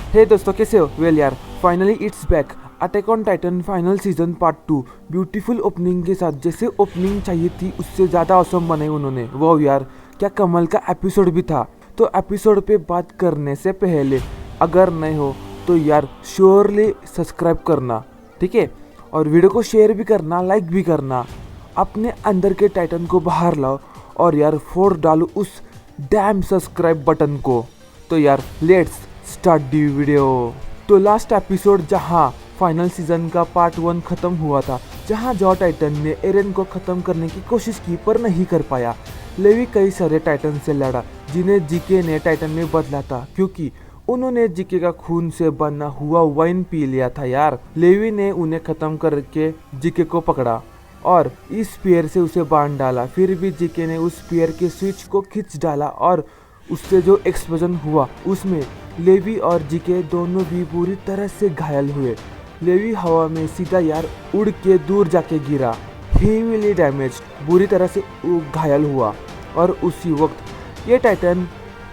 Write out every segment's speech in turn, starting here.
हे दोस्तों, कैसे हो? वेल यार, finally it's back. Attack on Titan final season part 2 beautiful opening के साथ। जैसे ओपनिंग चाहिए थी उससे ज़्यादा औसम बनाई उन्होंने। वो यार, क्या कमाल का एपिसोड भी था। तो एपिसोड पे बात करने से पहले अगर नए हो तो यार श्योरली सब्सक्राइब करना, ठीक है? और वीडियो को शेयर भी करना, लाइक भी करना। अपने अंदर के टाइटन को बाहर लाओ और यार फोड़ डालो उस डैम सब्सक्राइब बटन को। तो यार लेट्स स्टार्ट दी वीडियो। तो लास्ट एपिसोड जहां फाइनल सीजन का पार्ट 1 खत्म हुआ था, जहां जॉ टाइटन ने एरन को खत्म करने की कोशिश की पर नहीं कर पाया। लेवी कई सारे टाइटन से लड़ा जिन्हें जीके ने टाइटन में बदला था, क्योंकि उन्होंने जीके का खून से बना हुआ वाइन पी लिया था। यार लेवी ने उन्हें खत्म करके जीके को पकड़ा और इस स्पीयर से उसे बांध डाला। फिर भी जीके ने उस स्पीयर के स्विच को खींच डाला और उससे जो एक्सप्लोजन हुआ उसमें लेवी और जीके दोनों भी बुरी तरह से घायल हुए। लेवी हवा में सीधा यार उड़ के दूर जाके गिरा, हेवीली डैमेज, बुरी तरह से घायल हुआ। और उसी वक्त ये टाइटन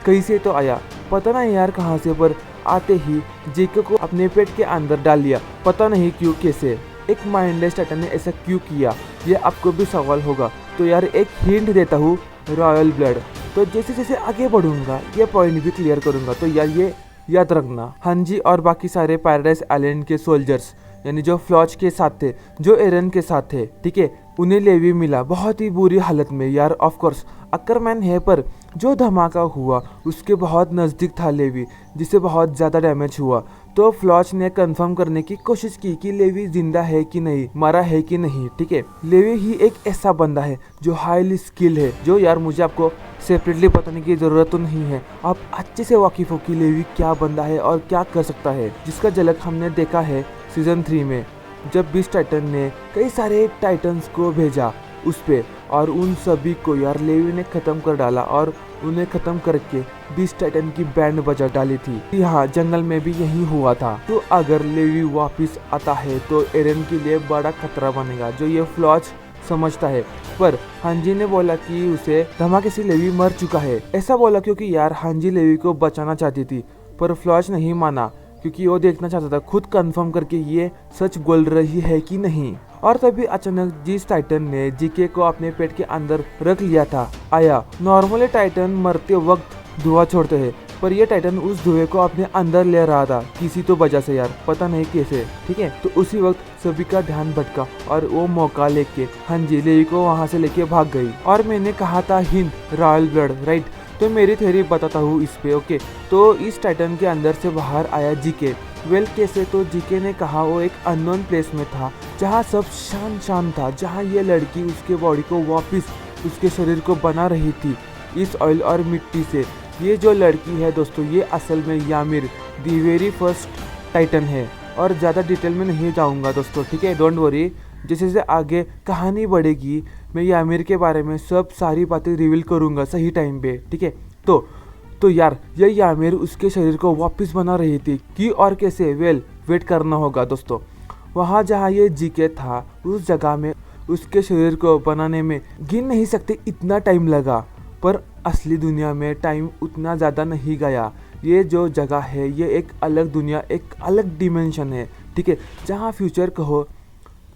कहीं से तो आया, पता नहीं यार कहाँ से, पर आते ही जीके को अपने पेट के अंदर डाल लिया, पता नहीं क्यों, कैसे। एक माइंडलेस टाइटन ने ऐसा क्यों किया, ये आपको भी सवाल होगा। तो यार एक हिंट देता हूँ, रॉयल ब्लड। तो जैसे जैसे आगे बढ़ूंगा ये पॉइंट भी क्लियर करूंगा, तो यार ये याद रखना। हांजी और बाकी सारे पैराडाइज आइलैंड के सोल्जर्स, यानी जो फ्लॉच के साथ थे, जो एरन के साथ थे, ठीक है, उन्हें लेवी मिला बहुत ही बुरी हालत में। यार ऑफ कोर्स अक्करमैन है, पर जो धमाका हुआ उसके बहुत नज़दीक था लेवी, जिसे बहुत ज़्यादा डैमेज हुआ। तो फ्लॉच ने कंफर्म करने की कोशिश की कि लेवी जिंदा है कि नहीं, मरा है कि नहीं, ठीक है। लेवी ही एक ऐसा बंदा है जो हाईली स्किल है, जो यार मुझे आपको सेपरेटली बताने की ज़रूरत तो नहीं है, आप अच्छे से वाकिफ हो कि लेवी क्या बंदा है और क्या कर सकता है, जिसका झलक हमने देखा है सीजन 3 में, जब बीस्ट टाइटन ने कई सारे टाइटन्स को भेजा उस पे, और उन सभी को यार लेवी ने ख़त्म कर डाला और उन्हें ख़त्म करके बीस्ट टाइटन की बैंड बजा डाली थी। यहाँ जंगल में भी यही हुआ था। तो अगर लेवी वापस आता है तो एरन के लिए बड़ा खतरा बनेगा, जो ये फ्लॉच समझता है। पर हांजी ने बोला कि उसे धमाके से लेवी मर चुका है। ऐसा बोला क्योंकि यार हांजी लेवी को बचाना चाहती थी, पर फ्लॉच नहीं माना, क्योंकि वो देखना चाहता था खुद कंफर्म करके ये सच बोल रही है कि नहीं। और तभी अचानक जिस टाइटन ने जीके को अपने पेट के अंदर रख लिया था आया। नॉर्मली टाइटन मरते वक्त धुआं छोड़ते हैं, पर ये टाइटन उस धुएं को अपने अंदर ले रहा था किसी तो वजह से, यार पता नहीं कैसे, ठीक है। तो उसी वक्त सभी का ध्यान भटका और वो मौका लेके हांजी लेवी को वहां से लेके भाग गई। और मैंने कहा था हिंद रॉयल ब्लड, राइट? तो मेरी थ्योरी बताता हूँ इस पे, ओके। तो इस टाइटन के अंदर से बाहर आया जीके। वेल कैसे? तो जीके ने कहा वो एक अननोन प्लेस में था, जहाँ सब शांत था, जहाँ ये लड़की उसके बॉडी को वापस उसके शरीर को बना रही थी इस ऑयल और मिट्टी से। ये जो लड़की है दोस्तों, ये असल में यामिर दी वेरी फर्स्ट टाइटन है। और ज़्यादा डिटेल में नहीं जाऊँगा दोस्तों, ठीक है, डोंट वरी। जैसे जैसे आगे कहानी बढ़ेगी मैं यामिर के बारे में सब सारी बातें रिवील करूँगा सही टाइम पे, ठीक है। तो यार ये यामिर उसके शरीर को वापस बना रही थी कि और कैसे? वेल वेट करना होगा दोस्तों। वहाँ जहाँ ये जीके था उस जगह में उसके शरीर को बनाने में गिन नहीं सकते इतना टाइम लगा, पर असली दुनिया में टाइम उतना ज़्यादा नहीं गया। ये जो जगह है ये एक अलग दुनिया, एक अलग डिमेंशन है, ठीक है, जहाँ फ्यूचर कहो,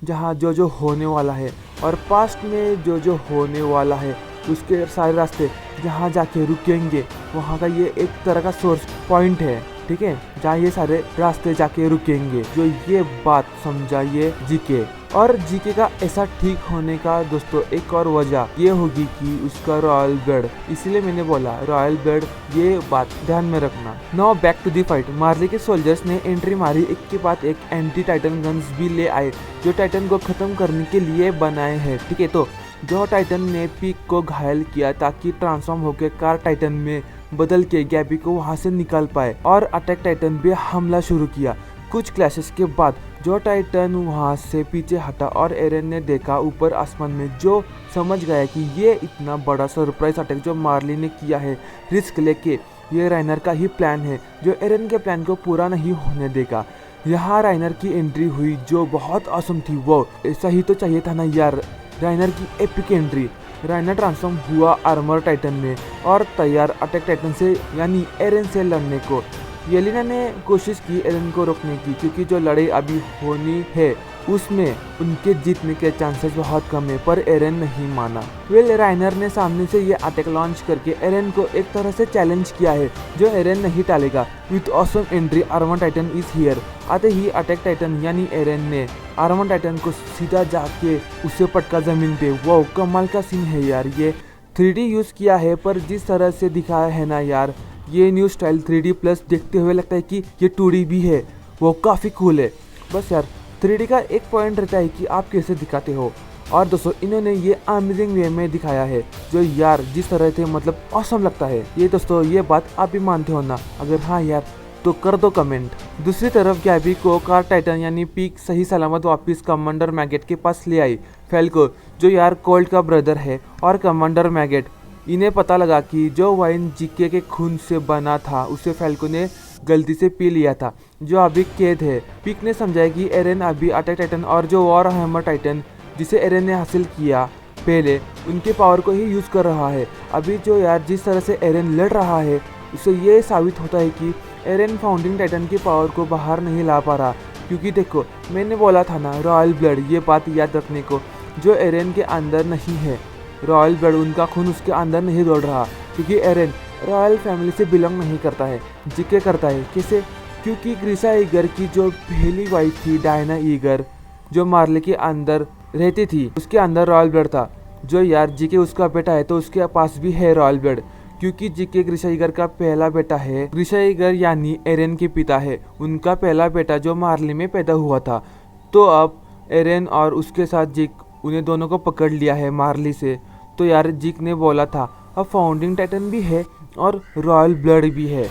जहाँ जो होने वाला है, और पास्ट में जो होने वाला है, उसके सारे रास्ते जहाँ जाके रुकेंगे, वहाँ का ये एक तरह का सोर्स पॉइंट है, ठीक है, जहाँ ये सारे रास्ते जाके रुकेंगे। जो ये बात समझा ये जीके। और जीके का ऐसा ठीक होने का दोस्तों एक और वजह ये होगी कि उसका रॉयल ब्लड, इसलिए मैंने बोला रॉयल ब्लड, ये बात ध्यान में रखना। Now back to the fight. Marley के सोल्जर्स ने एंट्री मारी, एक के बाद एक एंटी टाइटन गन्स भी ले आए जो टाइटन को खत्म करने के लिए बनाए हैं, ठीक है। तो जो टाइटन ने पीक को घायल किया ताकि ट्रांसफॉर्म होकर कार टाइटन में बदल के गैबी को वहां से निकाल पाए, और अटैक टाइटन भी हमला शुरू किया। कुछ क्लैशेस के बाद जो टाइटन वहां से पीछे हटा और एरन ने देखा ऊपर आसमान में, जो समझ गया कि ये इतना बड़ा सरप्राइज अटैक जो मार्ली ने किया है रिस्क लेके, ये राइनर का ही प्लान है जो एरन के प्लान को पूरा नहीं होने देगा। यहाँ राइनर की एंट्री हुई जो बहुत ऑसम थी। वो ऐसा ही तो चाहिए था ना यार, राइनर की एपिक एंट्री। राइनर ट्रांसफॉर्म हुआ आर्मर टाइटन में और तैयार अटैक टाइटन से यानी एरन से लड़ने को। येलेना ने कोशिश की एरन को रोकने की, क्योंकि जो लड़ाई अभी होनी है उसमें उनके जीतने के चांसेस बहुत कम है, पर एरन नहीं माना। राइनर ने सामने से ये अटैक लॉन्च करके एरन को एक तरह से चैलेंज किया है, जो एरन नहीं टालेगा। With awesome entry armour titan is here. आते ही अटैक टाइटन यानी एरन ने आर्मर टाइटन को सीधा जाके उसे पटका जमीन पे। वो कमाल का सीन है यार, ये 3D यूज किया है, पर जिस तरह से दिखाया है ना यार, ये न्यू स्टाइल 3D प्लस देखते हुए लगता है कि ये 2D भी है। वो काफ़ी कूल है। बस यार 3D का एक पॉइंट रहता है कि आप कैसे दिखाते हो, और दोस्तों इन्होंने ये अमेजिंग वे में दिखाया है, जो यार जिस तरह से मतलब ऑसम लगता है। ये दोस्तों ये बात आप भी मानते हो ना? अगर हाँ यार तो कर दो कमेंट। दूसरी तरफ गैबी को कार टाइटन यानी पीक सही सलामत वापस कमांडर मैगेट के पास ले आई। फैल्को जो यार कोल्ट का ब्रदर है और कमांडर मैगेट, इन्हें पता लगा कि जो वाइन जीके के खून से बना था उसे फैल्को ने गलती से पी लिया था, जो अभी कैद है। पीक ने समझाया कि एरन अभी अटैक टाइटन और जो वॉर हैमर टाइटन जिसे एरन ने हासिल किया पहले, उनके पावर को ही यूज कर रहा है। अभी जो यार जिस तरह से एरन लड़ रहा है उससे ये साबित होता है कि एरन फाउंडिंग टाइटन की पावर को बाहर नहीं ला पा रहा। क्योंकि देखो मैंने बोला था ना रॉयल ब्लड, ये बात याद रखने को, जो एरन के अंदर नहीं है। रॉयल ब्लड उनका खून उसके अंदर नहीं दौड़ रहा, क्योंकि एरन रॉयल फैमिली से बिलोंग नहीं करता है। जीके करता है। कैसे? क्योंकि ग्रिसा ईगर की जो पहली वाइफ थी डायना ईगर, जो मार्ले के अंदर रहती थी, उसके अंदर रॉयल ब्लड था। जो यार जीके उसका बेटा है तो उसके पास भी है रॉयल ब्लड, क्योंकि जीके ग्रिसा ईगर का पहला बेटा है। ग्रिसा ईगर यानी एरन के पिता है, उनका पहला बेटा जो मार्ले में पैदा हुआ था। तो अब एरन और उसके साथ जीक, उन्हें दोनों को पकड़ लिया है मार्ली से। तो यार जीक ने बोला था अब फाउंडिंग टाइटन भी है और रॉयल ब्लड भी है,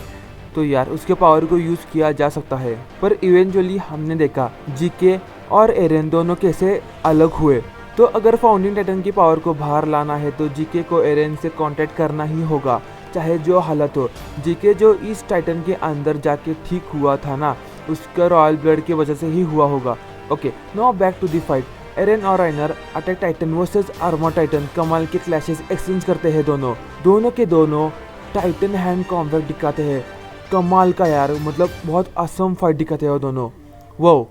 तो यार उसके पावर को यूज किया जा सकता है। पर इवेंचुअली हमने देखा जीके और एरन दोनों कैसे अलग हुए। तो अगर फाउंडिंग टाइटन की पावर को बाहर लाना है तो जीके को एरन से कांटेक्ट करना ही होगा, चाहे जो हालत हो। जीके जो इस टाइटन के अंदर जाके ठीक हुआ था ना, उसका रॉयल ब्लड की वजह से ही हुआ होगा। Okay, now back to the fight. Eren और Reiner attack titan versus armour titan कमाल के क्लैशेस एक्सचेंज करते हैं। दोनों के दोनों टाइटन हैंड कॉम्बैट दिखाते हैं। कमाल का यार, मतलब बहुत असम फाइट दिखाते हैं दोनों। वो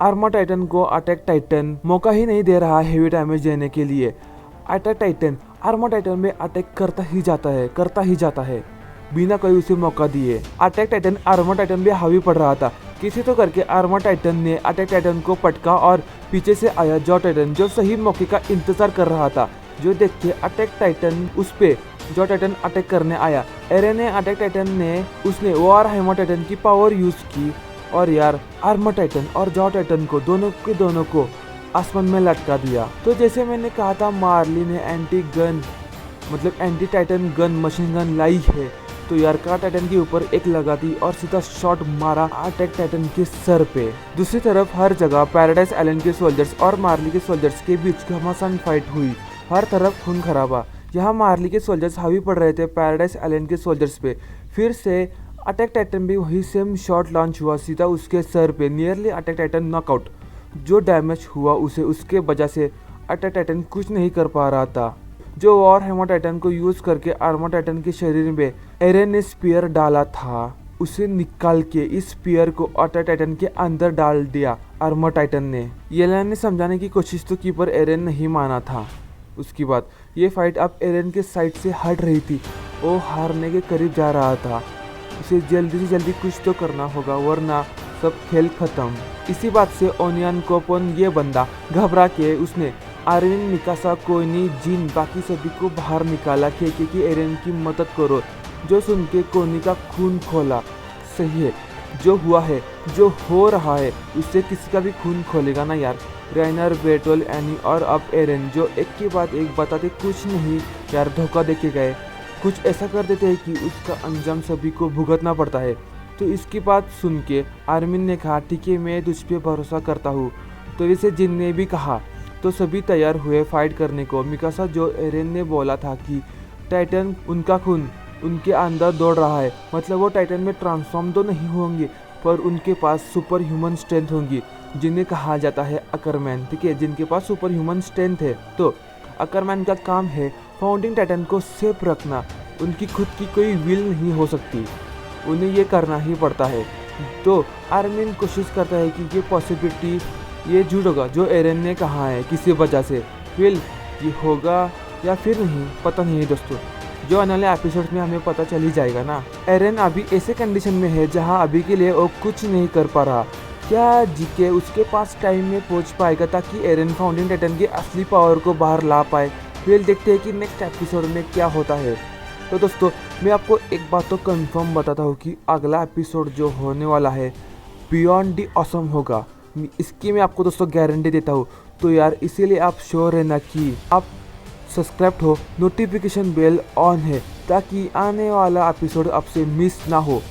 आर्मर टाइटन को अटैक टाइटन मौका ही नहीं दे रहा हेवी डैमेज देने के लिए। अटैक टाइटन आर्मर टाइटन में अटैक करता ही जाता है बिना कोई उसे मौका दिए। अटैक टाइटन आर्मर टाइटन भी हावी पड़ रहा था। किसी तो करके आर्मर टाइटन ने अटैक टाइटन को पटका और पीछे से आया जॉ टाइटन, जो सही मौके का इंतजार कर रहा था। जो देख के अटैक टाइटन उस पे जॉ टाइटन अटैक करने आया। एरन ने अटैक टाइटन ने उसने वॉर हैमर टाइटन की पावर यूज की और यार आर्मर टाइटन और जॉ टाइटन को दोनों को आसमान में लटका दिया। तो जैसे मैंने कहा था मार्ली ने anti titan gun machine gun लाई है, तो यार कार टाइटन के ऊपर एक लगा दी और सीधा शॉट मारा अटैक टाइटन के सर पे। दूसरी तरफ हर जगह पैराडाइज आइलैंड के सोल्जर्स और मार्ली के सोल्जर्स के बीच घमासान फाइट हुई। हर तरफ खून खराबा। यहाँ मार्ली के सोल्जर्स हावी पड़ रहे थे पैराडाइज आइलैंड के सोल्जर्स पे। फिर से अटैक टाइटन भी वही सेम शॉट लॉन्च हुआ सीधा उसके सर पे। Nearly attack Titan knockout. जो डैमेज हुआ उसे उसके वजह से अटैक टाइटन कुछ नहीं कर पा रहा था। जो वॉर हैमर टाइटन को यूज करके आर्मर टाइटन के शरीर में एरन ने स्पीयर डाला था, उसे निकाल के इस स्पीयर को अटैक टाइटन के अंदर डाल दिया आर्मर टाइटन ने। येलेना ने समझाने की कोशिश तो की, पर एरन नहीं माना था उसकी बात। ये फाइट अब एरन के साइड से हट रही थी। वो हारने के करीब जा रहा था। उसे जल्दी से जल्दी कुछ तो करना होगा, वरना सब खेल खत्म। इसी बात से ओनियन कोपन ये बंदा घबरा के उसने आर्विन, मिकासा, कोनी, जिन बाकी सभी को बाहर निकाला कि एरन की मदद करो। जो सुन के कोनी का खून खोला। सही है, जो हुआ है, जो हो रहा है, उससे किसी का भी खून खोलेगा ना यार। राइनर, बेटोल, एनी और अब एरन जो एक के बाद एक बताते कुछ नहीं यार, धोखा देके गए। कुछ ऐसा कर देते हैं कि उसका अंजाम सभी को भुगतना पड़ता है। तो इसकी बात सुन के आर्मिन ने कहा ठीक है, मैं तुझ पे भरोसा करता हूँ। तो इसे जिन ने भी कहा, तो सभी तैयार हुए फाइट करने को। मिकासा जो एरन ने बोला था कि टाइटन उनका खून उनके अंदर दौड़ रहा है, मतलब वो टाइटन में ट्रांसफॉर्म तो नहीं होंगे, पर उनके पास सुपर ह्यूमन स्ट्रेंथ होंगी, जिन्हें कहा जाता है अकरमैन। ठीक है, जिनके पास सुपर ह्यूमन स्ट्रेंथ है। तो अकरमैन का काम है फाउंडिंग टाइटन को सेफ रखना। उनकी खुद की कोई विल नहीं हो सकती। उन्हें ये करना ही पड़ता है। तो आर्मिन कोशिश करता है कि ये पॉसिबिलिटी ये झूठ होगा जो एरन ने कहा है किसी वजह से। फिर ये होगा या फिर नहीं, पता नहीं है दोस्तों, जो आने वाले एपिसोड में हमें पता चल ही जाएगा ना। एरन अभी ऐसे कंडीशन में है जहां अभी के लिए वो कुछ नहीं कर पा रहा। क्या जीके उसके पास टाइम में पहुंच पाएगा ताकि एरन फाउंटेन टाइटन के असली पावर को बाहर ला पाए? फिर देखते हैं कि नेक्स्ट एपिसोड में क्या होता है। तो दोस्तों मैं आपको एक बात तो कंफर्म बताता हूँ कि अगला एपिसोड जो होने वाला है बियॉन्ड दी ऑसम होगा। इसकी मैं आपको दोस्तों गारंटी देता हूँ। तो यार इसीलिए आप श्योर रहना कि आप सब्सक्राइब हो, नोटिफिकेशन बेल ऑन है ताकि आने वाला एपिसोड आपसे मिस ना हो।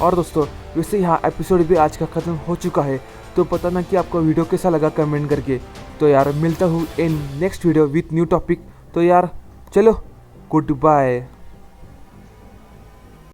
और दोस्तों वैसे यहाँ एपिसोड भी आज का ख़त्म हो चुका है, तो पता ना कि आपको वीडियो कैसा लगा कमेंट करके। तो यार मिलता हूँ in next video with new topic. तो यार चलो गुड बाय।